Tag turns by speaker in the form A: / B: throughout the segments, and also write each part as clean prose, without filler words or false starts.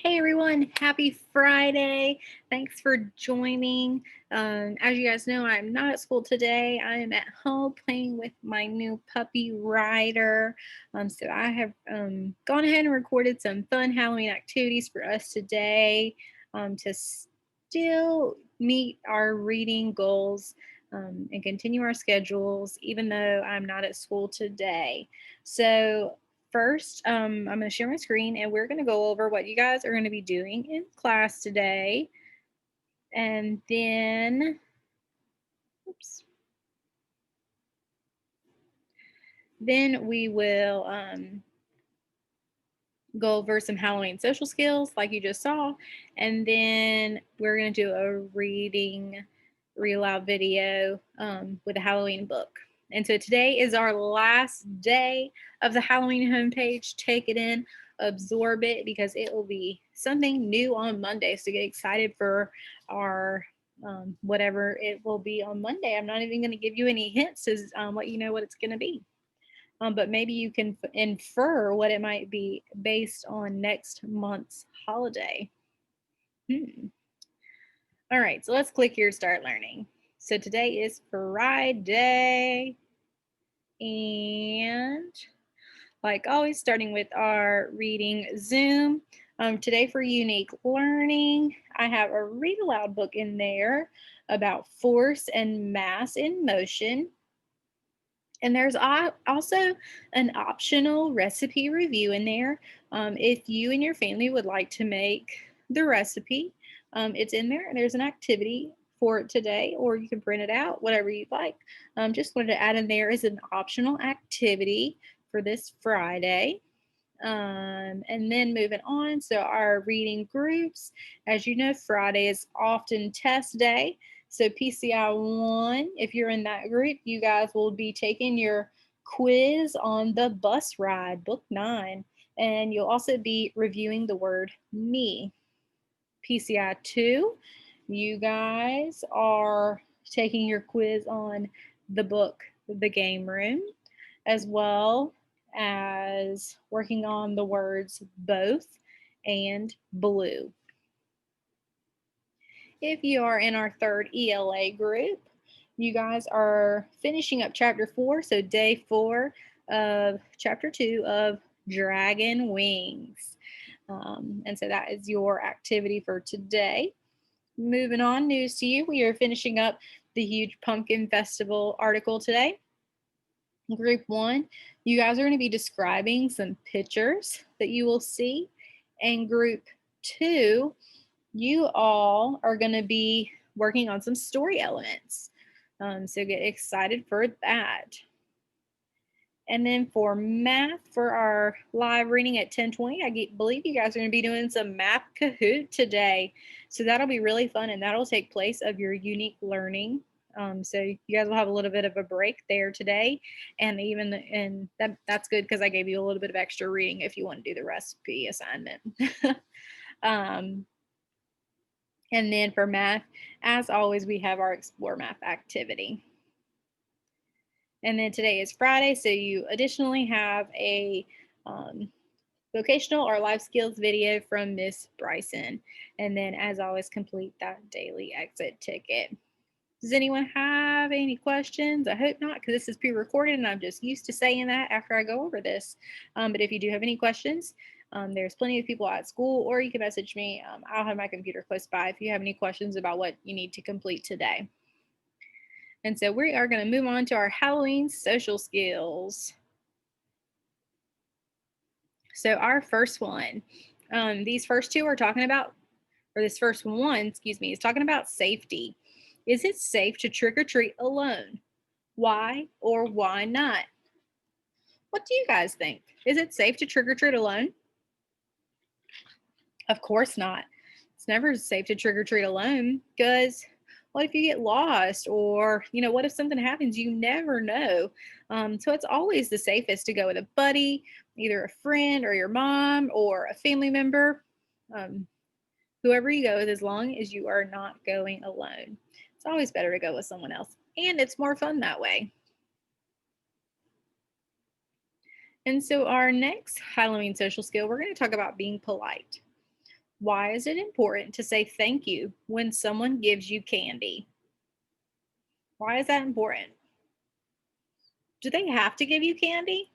A: Hey everyone, happy Friday. Thanks for joining. As you guys know, I'm not at school today. I am at home playing with my new puppy Ryder. So I have gone ahead and recorded some fun Halloween activities for us today to still meet our reading goals and continue our schedules, even though I'm not at school today. So first, I'm going to share my screen and we're going to go over what you guys are going to be doing in class today. And then, oops, then we will go over some Halloween social skills like you just saw. And then we're going to do a reading read aloud video with a Halloween book. And so today is our last day of the Halloween homepage. Take it in, absorb it, because it will be something new on Monday. So get excited for our whatever it will be on Monday. I'm not even going to give you any hints to let you know what it's going to be. But maybe you can infer what it might be based on next month's holiday. All right, so let's click here to start learning. So today is Friday, and like always, starting with our reading Zoom. Today for unique learning, I have a read aloud book in there about force and mass in motion. And there's also an optional recipe review in there. If you and your family would like to make the recipe, it's in there. And there's an activity for it today, or you can print it out, whatever you'd like. Just wanted to add in there as an optional activity for this Friday. And then moving on, so our reading groups, as you know, Friday is often test day. So PCI 1, if you're in that group, you guys will be taking your quiz on the bus ride, book 9, and you'll also be reviewing the word me. PCI 2, you guys are taking your quiz on the book, The Game Room, as well as working on the words both and blue. If you are in our third ELA group, you guys are finishing up chapter 4, so day 4 of chapter 2 of Dragon Wings. And so that is your activity for today. Moving on, news to you, we are finishing up the huge pumpkin festival article today. Group 1, you guys are going to be describing some pictures that you will see. And group 2, you all are going to be working on some story elements. So get excited for that. And then for math, for our live reading at 10:20, I believe you guys are going to be doing some math Kahoot today. So that'll be really fun, and that'll take place of your unique learning. So you guys will have a little bit of a break there today, and that's good because I gave you a little bit of extra reading if you want to do the recipe assignment. um, and then for math, as always, we have our Explore Math activity. And then today is Friday, so you additionally have a vocational or life skills video from Miss Bryson. And then, as always, complete that daily exit ticket. Does anyone have any questions? I hope not, because this is pre-recorded and I'm just used to saying that after I go over this. But if you do have any questions, there's plenty of people at school, or you can message me. I'll have my computer close by if you have any questions about what you need to complete today. And so we are going to move on to our Halloween social skills. So our first one, these first two are talking about, or this first one, excuse me, is talking about safety. Is it safe to trick or treat alone? Why or why not? What do you guys think? Is it safe to trick or treat alone? Of course not. It's never safe to trick or treat alone, because what if you get lost, or what if something happens? You never know. So it's always the safest to go with a buddy, either a friend or your mom or a family member, whoever you go with, as long as you are not going alone. It's always better to go with someone else, and it's more fun that way. And so our next Halloween social skill, we're going to talk about being polite. Why is it important to say thank you when someone gives you candy? Why is that important? Do they have to give you candy?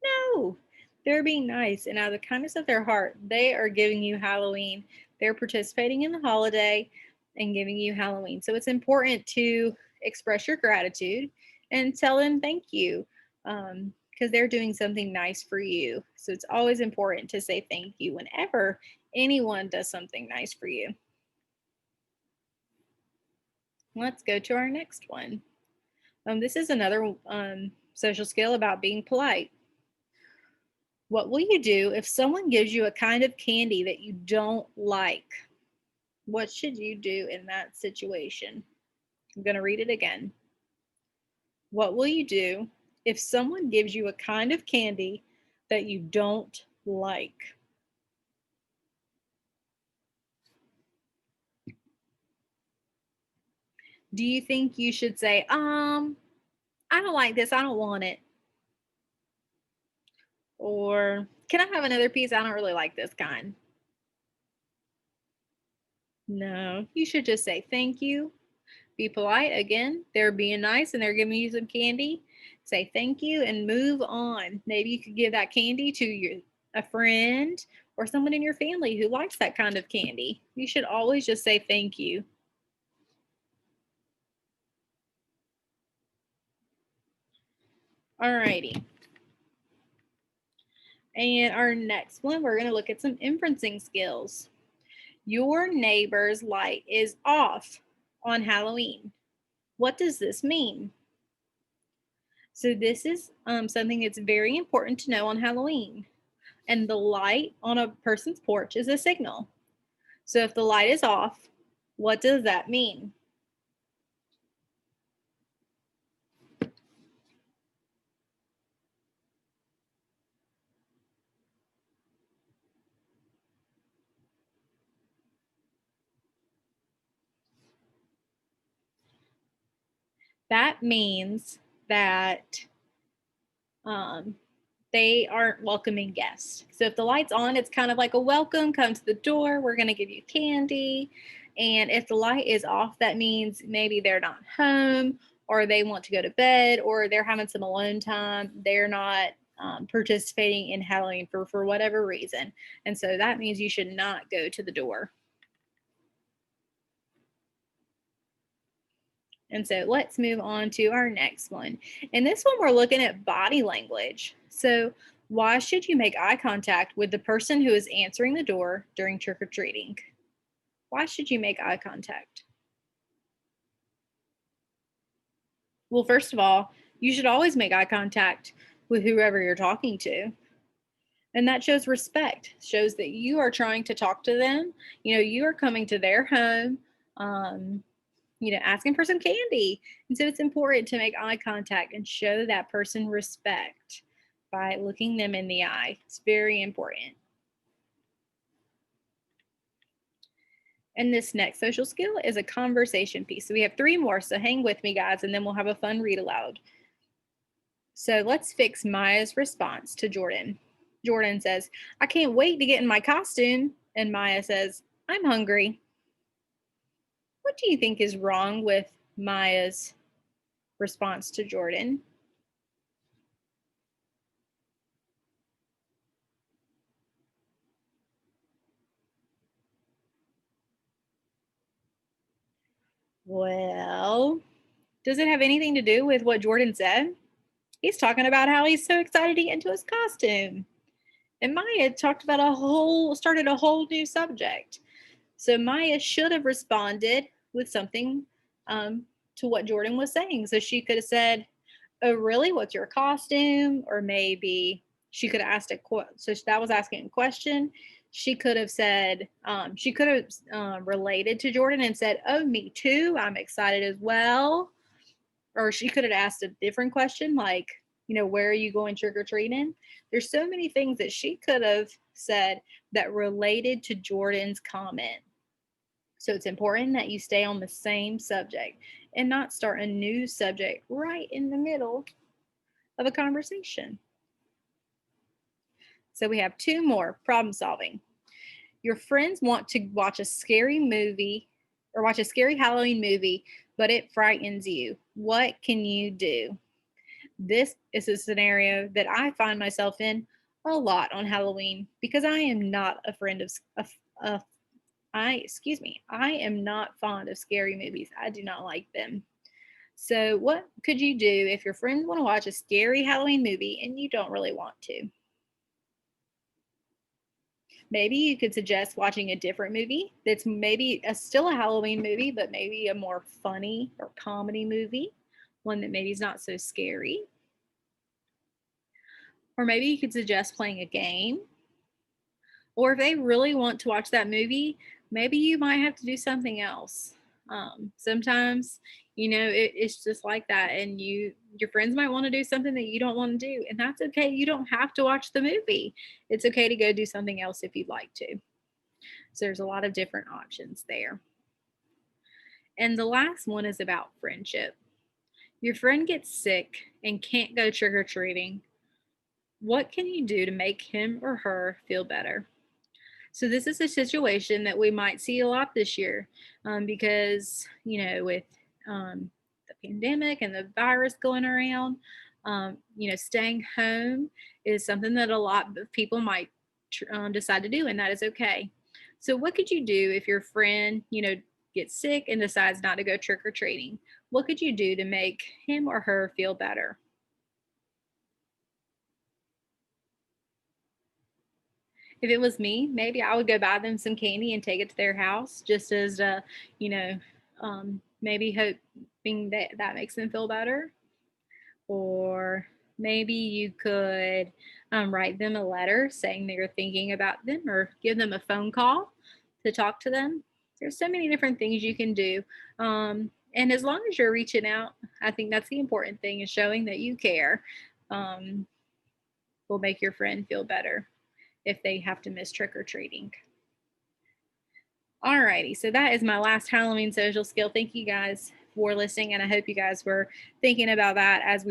A: No. They're being nice, and out of the kindness of their heart, they are giving you Halloween. They're participating in the holiday and giving you Halloween. So it's important to express your gratitude and tell them thank you, because they're doing something nice for you. So it's always important to say thank you whenever anyone does something nice for you. Let's go to our next one. This is another social skill about being polite. What will you do if someone gives you a kind of candy that you don't like? What should you do in that situation? I'm going to read it again. What will you do if someone gives you a kind of candy that you don't like? Do you think you should say, I don't like this, I don't want it? Or, can I have another piece? I don't really like this kind. No, you should just say thank you. Be polite. Again, they're being nice and they're giving you some candy. Say thank you and move on. Maybe you could give that candy to a friend or someone in your family who likes that kind of candy. You should always just say thank you. Alrighty. And our next one, we're going to look at some inferencing skills. Your neighbor's light is off on Halloween. What does this mean? So this is something that's very important to know on Halloween. And the light on a person's porch is a signal. So if the light is off, what does that mean? That means that um, they aren't welcoming guests. So if the light's on, it's kind of like a welcome, come to the door, we're going to give you candy. And if the light is off, that means maybe they're not home or they want to go to bed or they're having some alone time. They're not participating in Halloween for whatever reason. And so that means you should not go to the door. And so let's move on to our next one. And this one, we're looking at body language. So, why should you make eye contact with the person who is answering the door during trick or treating? Why should you make eye contact? Well, first of all, you should always make eye contact with whoever you're talking to. And that shows respect, shows that you are trying to talk to them. You know, you are coming to their home. Um, asking for some candy. And so it's important to make eye contact and show that person respect by looking them in the eye. It's very important. And this next social skill is a conversation piece. So we have three more. So hang with me, guys, and then we'll have a fun read aloud. So let's fix Maya's response to Jordan. Jordan says, I can't wait to get in my costume. And Maya says, I'm hungry. What do you think is wrong with Maya's response to Jordan? Well, does it have anything to do with what Jordan said? He's talking about how he's so excited to get into his costume. And Maya started a whole new subject. So Maya should have responded with something to what Jordan was saying. So she could have said, oh, really? What's your costume? Or maybe she could have asked so that was asking a question. She could have said, she could have related to Jordan and said, oh, me too. I'm excited as well. Or she could have asked a different question like, where are you going trick or treating? There's so many things that she could have said that related to Jordan's comment. So it's important that you stay on the same subject and not start a new subject right in the middle of a conversation. So we have two more, problem solving. Your friends want to watch a scary movie or watch a scary Halloween movie, but it frightens you. What can you do? This is a scenario that I find myself in a lot on Halloween because I am not a friend of I am not fond of scary movies. I do not like them. So, what could you do if your friends want to watch a scary Halloween movie and you don't really want to? Maybe you could suggest watching a different movie that's maybe still a Halloween movie, but maybe a more funny or comedy movie, one that maybe is not so scary. Or maybe you could suggest playing a game. Or if they really want to watch that movie, maybe you might have to do something else. Sometimes, it's just like that, and your friends might want to do something that you don't want to do, and that's okay. You don't have to watch the movie. It's okay to go do something else if you'd like to. So there's a lot of different options there. And the last one is about friendship. Your friend gets sick and can't go trick or treating. What can you do to make him or her feel better? So this is a situation that we might see a lot this year because, with the pandemic and the virus going around, staying home is something that a lot of people might decide to do, and that is okay. So what could you do if your friend, gets sick and decides not to go trick or treating? What could you do to make him or her feel better? If it was me, maybe I would go buy them some candy and take it to their house just as you know, maybe hoping that that makes them feel better. Or maybe you could write them a letter saying that you're thinking about them or give them a phone call to talk to them. There's so many different things you can do. And as long as you're reaching out, I think that's the important thing is showing that you care um, will make your friend feel better if they have to miss trick or treating. Alrighty, so that is my last Halloween social skill. Thank you guys for listening, and I hope you guys were thinking about that as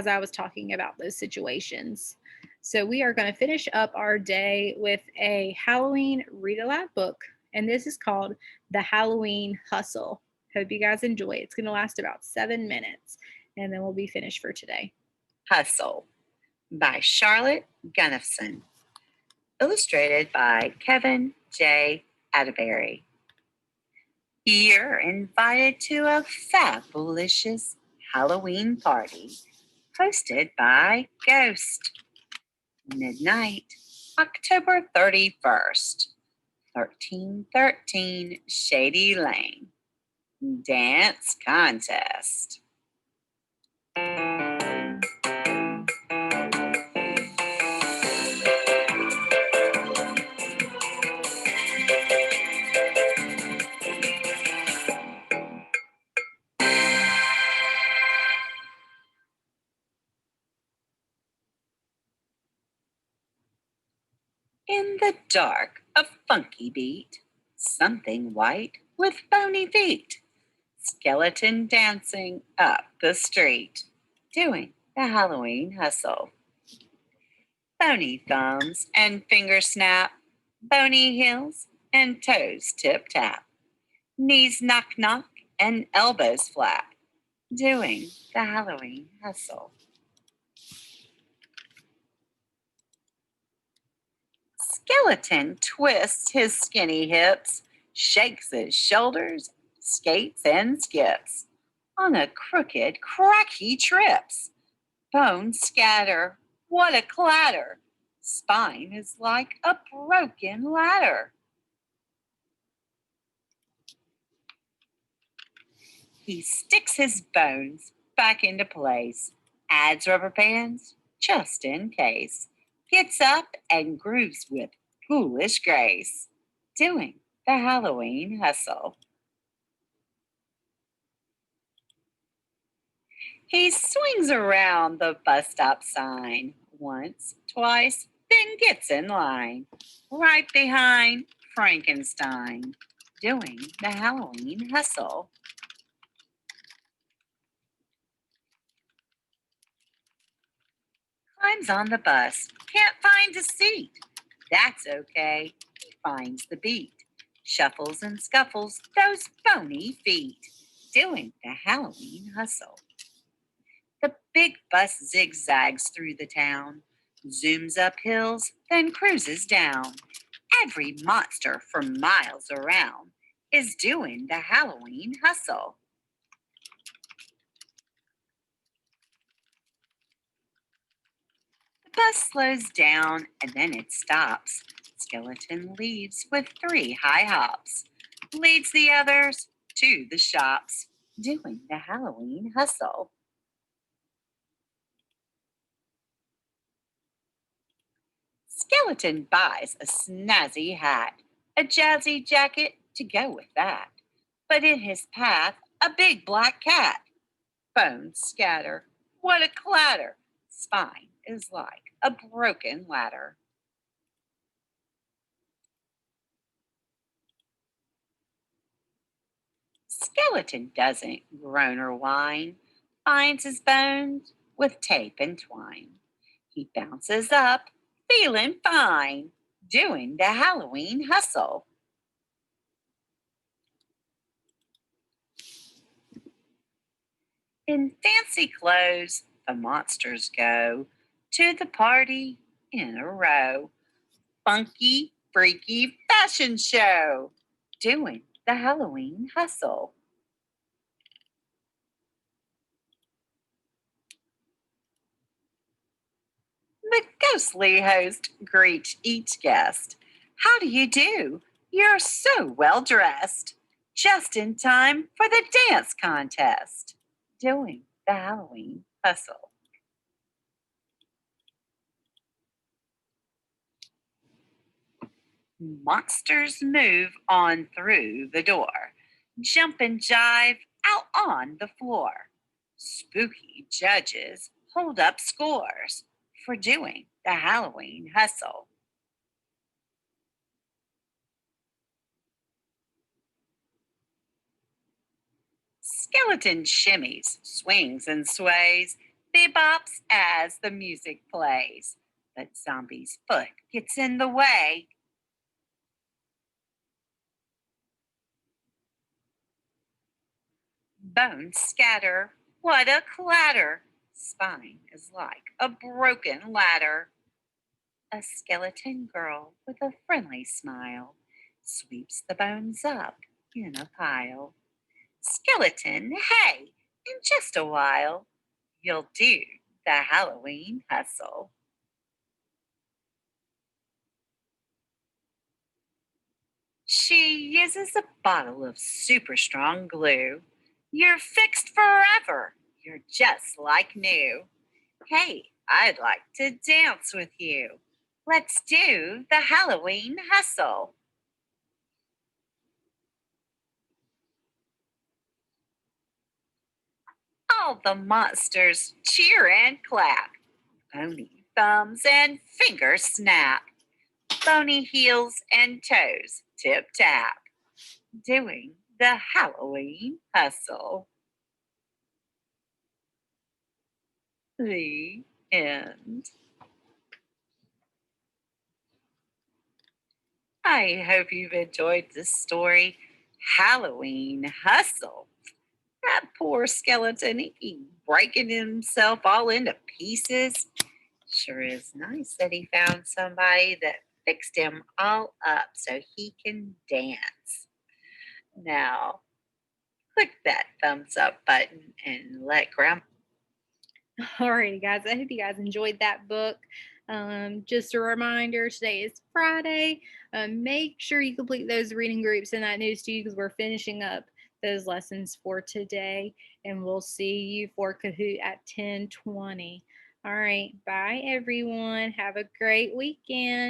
A: I was talking about those situations. So we are going to finish up our day with a Halloween read aloud book, and this is called The Halloween Hustle. Hope you guys enjoy. It's going to last about 7 minutes, and then we'll be finished for today.
B: Hustle by Charlotte Gunnifson. Illustrated by Kevin J. Atterbury. You're invited to a fabulous Halloween party hosted by Ghost. Midnight, October 31st, 1313 Shady Lane. Dance contest. In the dark, a funky beat, something white with bony feet, skeleton dancing up the street, doing the Halloween hustle. Bony thumbs and fingers snap, bony heels and toes tip tap, knees knock knock and elbows flap, doing the Halloween hustle. Skeleton twists his skinny hips, shakes his shoulders, skates and skips. On a crooked crack he trips. Bones scatter, what a clatter! Spine is like a broken ladder. He sticks his bones back into place, adds rubber bands just in case, gets up and grooves with foolish grace, doing the Halloween hustle. He swings around the bus stop sign once, twice, then gets in line, right behind Frankenstein, doing the Halloween hustle. Climbs on the bus, can't find a seat. That's okay. He finds the beat, shuffles and scuffles those bony feet, doing the Halloween hustle. The big bus zigzags through the town, zooms up hills, then cruises down. Every monster for miles around is doing the Halloween hustle. The bus slows down and then it stops. Skeleton leaves with 3 high hops, leads the others to the shops, doing the Halloween hustle. Skeleton buys a snazzy hat, a jazzy jacket to go with that. But in his path, a big black cat. Bones scatter. What a clatter! Spine is like a broken ladder. Skeleton doesn't groan or whine, binds his bones with tape and twine. He bounces up, feeling fine, doing the Halloween hustle. In fancy clothes, the monsters go to the party in a row. Funky, freaky fashion show, doing the Halloween hustle. The ghostly host greets each guest. How do you do? You're so well dressed. Just in time for the dance contest, doing the Halloween hustle. Monsters move on through the door, jump and jive out on the floor. Spooky judges hold up scores for doing the Halloween hustle. Skeleton shimmies, swings, and sways, bebops as the music plays. But Zombie's foot gets in the way. Bones scatter. What a clatter! Spine is like a broken ladder. A skeleton girl with a friendly smile sweeps the bones up in a pile. Skeleton, hey, in just a while, you'll do the Halloween hustle. She uses a bottle of super strong glue. You're fixed forever. You're just like new. Hey, I'd like to dance with you. Let's do the Halloween hustle. All the monsters cheer and clap. Bony thumbs and fingers snap. Bony heels and toes tip tap. Doing the Halloween hustle. The end. I hope you've enjoyed this story. Halloween hustle. That poor skeleton, he breaking himself all into pieces. Sure is nice that he found somebody that fixed him all up so he can dance. Now, click that thumbs up button and let Grandma.
A: Alrighty, guys. I hope you guys enjoyed that book. Just a reminder, today is Friday. Make sure you complete those reading groups in that news to you because we're finishing up those lessons for today. And we'll see you for Kahoot at 10:20. All right. Bye, everyone. Have a great weekend.